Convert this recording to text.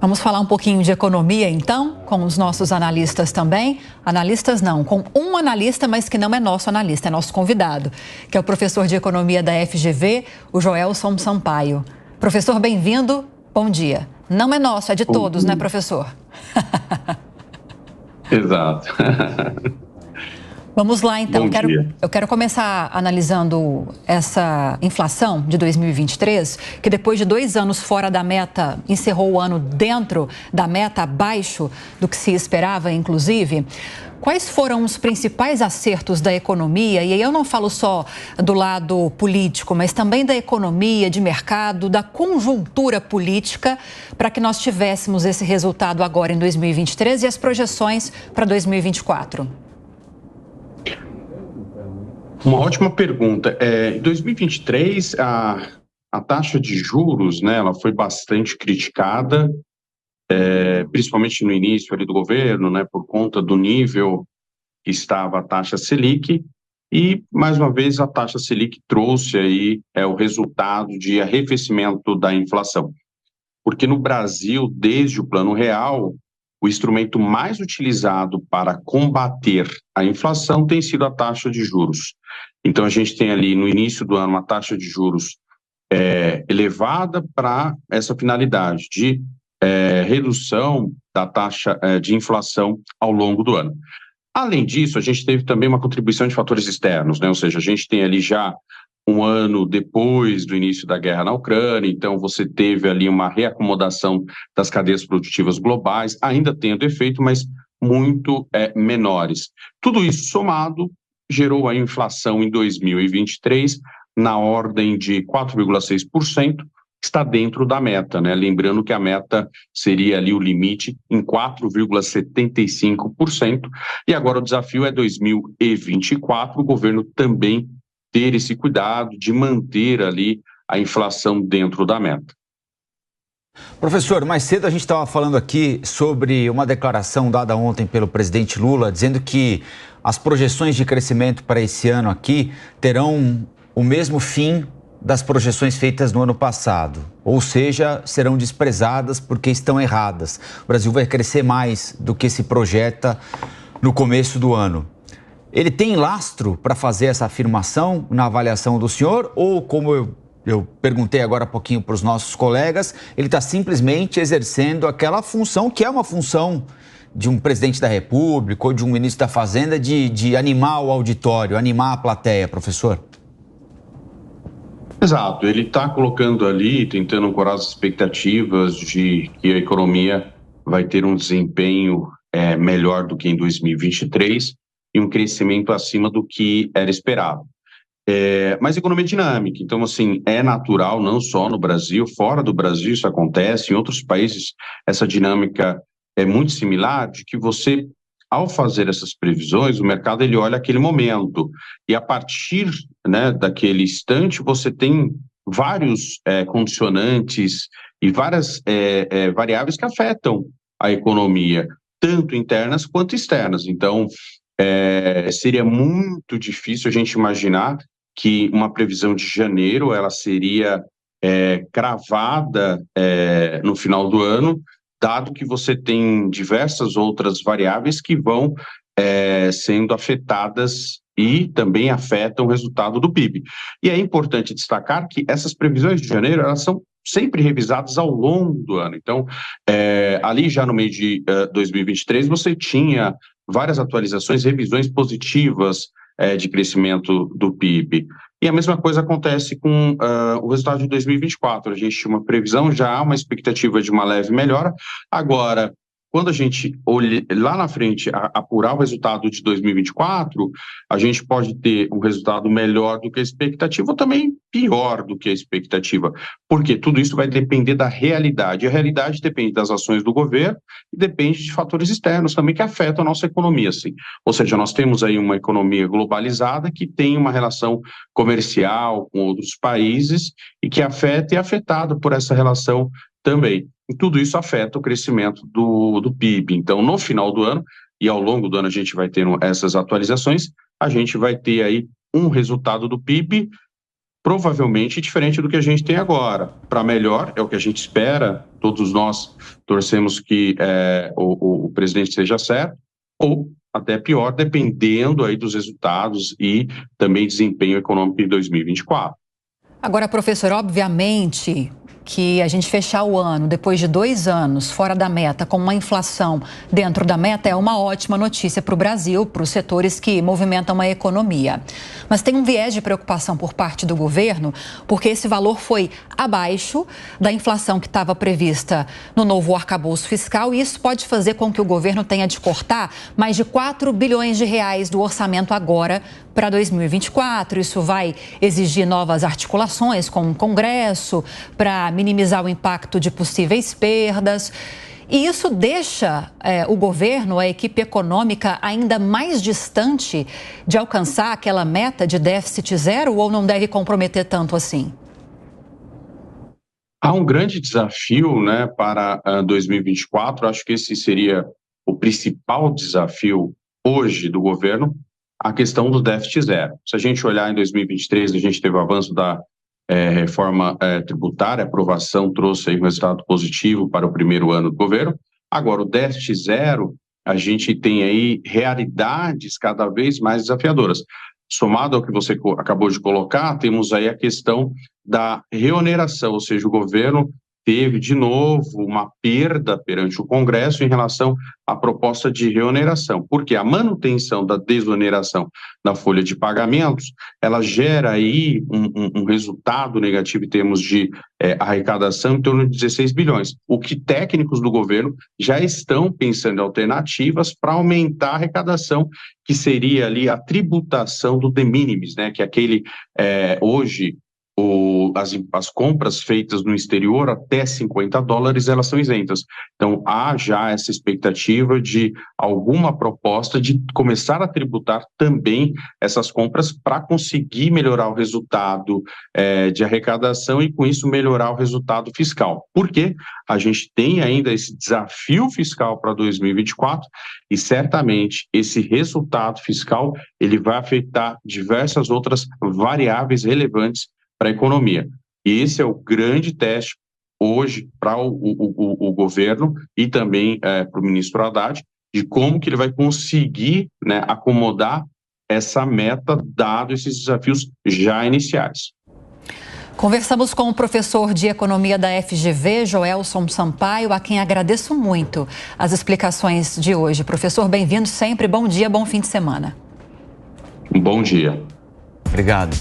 Vamos falar um pouquinho de economia, então, com os nossos analistas também. Analistas não, com um analista, mas que não é nosso analista, é nosso convidado, que é o professor de economia da FGV, o Joelson Sampaio. Professor, bem-vindo, bom dia. Não é nosso, é de todos, né, professor? Exato. Vamos lá, então. Eu quero começar analisando essa inflação de 2023, que depois de 2 anos fora da meta, encerrou o ano dentro da meta, abaixo do que se esperava, inclusive. Quais foram os principais acertos da economia? E aí eu não falo só do lado político, mas também da economia, de mercado, da conjuntura política, para que nós tivéssemos esse resultado agora em 2023 e as projeções para 2024. Uma ótima pergunta. Em 2023, a taxa de juros, né, ela foi bastante criticada, principalmente no início ali do governo, né, por conta do nível que estava a taxa Selic, e, mais uma vez, a taxa Selic trouxe aí o resultado de arrefecimento da inflação. Porque no Brasil, desde o Plano Real, o instrumento mais utilizado para combater a inflação tem sido a taxa de juros. Então, a gente tem ali, no início do ano, uma taxa de juros elevada para essa finalidade de redução da taxa de inflação ao longo do ano. Além disso, a gente teve também uma contribuição de fatores externos, né? Ou seja, a gente tem ali já um ano depois do início da guerra na Ucrânia, então você teve ali uma reacomodação das cadeias produtivas globais, ainda tendo efeito, mas muito menores. Tudo isso somado gerou a inflação em 2023 na ordem de 4,6%, que está dentro da meta, né? Lembrando que a meta seria ali o limite em 4,75%, e agora o desafio é 2024, o governo também ter esse cuidado de manter ali a inflação dentro da meta. Professor, mais cedo a gente estava falando aqui sobre uma declaração dada ontem pelo presidente Lula, dizendo que as projeções de crescimento para esse ano aqui terão o mesmo fim das projeções feitas no ano passado, ou seja, serão desprezadas porque estão erradas. O Brasil vai crescer mais do que se projeta no começo do ano. Ele tem lastro para fazer essa afirmação na avaliação do senhor? Ou, como eu perguntei agora há pouquinho para os nossos colegas, ele está simplesmente exercendo aquela função que é uma função de um presidente da República ou de um ministro da Fazenda de animar o auditório, animar a plateia, professor? Exato, ele está colocando ali, tentando ancorar as expectativas de que a economia vai ter um desempenho melhor do que em 2023, e um crescimento acima do que era esperado. Mas a economia é dinâmica, então, assim, é natural, não só no Brasil, fora do Brasil isso acontece, em outros países essa dinâmica é muito similar, de que você, ao fazer essas previsões, o mercado ele olha aquele momento, e a partir, né, daquele instante você tem vários condicionantes e várias variáveis que afetam a economia, tanto internas quanto externas. Então, seria muito difícil a gente imaginar que uma previsão de janeiro ela seria cravada no final do ano, dado que você tem diversas outras variáveis que vão sendo afetadas e também afetam o resultado do PIB. E é importante destacar que essas previsões de janeiro elas são sempre revisadas ao longo do ano. Então, ali já no mês de 2023, você tinha várias atualizações, revisões positivas de crescimento do PIB. E a mesma coisa acontece com o resultado de 2024. A gente tinha uma previsão, já há uma expectativa de uma leve melhora. Agora, quando a gente olha lá na frente, apurar o resultado de 2024, a gente pode ter um resultado melhor do que a expectativa ou também pior do que a expectativa, porque tudo isso vai depender da realidade. A realidade depende das ações do governo e depende de fatores externos também que afetam a nossa economia, assim. Ou seja, nós temos aí uma economia globalizada que tem uma relação comercial com outros países e que afeta e é afetada por essa relação também. E tudo isso afeta o crescimento do PIB. Então, no final do ano, e ao longo do ano a gente vai tendo essas atualizações, a gente vai ter aí um resultado do PIB provavelmente diferente do que a gente tem agora. Para melhor, é o que a gente espera, todos nós torcemos que o presidente seja certo, ou até pior, dependendo aí dos resultados e também desempenho econômico em 2024. Agora, professor, obviamente que a gente fechar o ano depois de 2 anos fora da meta, com uma inflação dentro da meta, é uma ótima notícia para o Brasil, para os setores que movimentam a economia. Mas tem um viés de preocupação por parte do governo, porque esse valor foi abaixo da inflação que estava prevista no novo arcabouço fiscal, e isso pode fazer com que o governo tenha de cortar mais de 4 bilhões de reais do orçamento agora para 2024. Isso vai exigir novas articulações com o Congresso para minimizar o impacto de possíveis perdas. E isso deixa o governo, a equipe econômica, ainda mais distante de alcançar aquela meta de déficit zero, ou não deve comprometer tanto assim? Há um grande desafio, né, para 2024. Acho que esse seria o principal desafio hoje do governo, a questão do déficit zero. Se a gente olhar em 2023, a gente teve o avanço da reforma tributária, a aprovação trouxe aí um resultado positivo para o primeiro ano do governo. Agora, o déficit zero, a gente tem aí realidades cada vez mais desafiadoras. Somado ao que você acabou de colocar, temos aí a questão da reoneração, ou seja, o governo teve de novo uma perda perante o Congresso em relação à proposta de reoneração, porque a manutenção da desoneração da folha de pagamentos, ela gera aí um resultado negativo em termos de arrecadação em torno de 16 bilhões, o que técnicos do governo já estão pensando em alternativas para aumentar a arrecadação, que seria ali a tributação do de minimis, né, que é aquele, hoje, as compras feitas no exterior até $50, elas são isentas. Então, há já essa expectativa de alguma proposta de começar a tributar também essas compras para conseguir melhorar o resultado de arrecadação e, com isso, melhorar o resultado fiscal. Porque a gente tem ainda esse desafio fiscal para 2024 e, certamente, esse resultado fiscal ele vai afetar diversas outras variáveis relevantes para a economia. E esse é o grande teste hoje para o governo e também para o ministro Haddad, de como que ele vai conseguir, né, acomodar essa meta, dado esses desafios já iniciais. Conversamos com o professor de Economia da FGV, Joelson Sampaio, a quem agradeço muito as explicações de hoje. Professor, bem-vindo sempre, bom dia, bom fim de semana. Bom dia. Obrigado.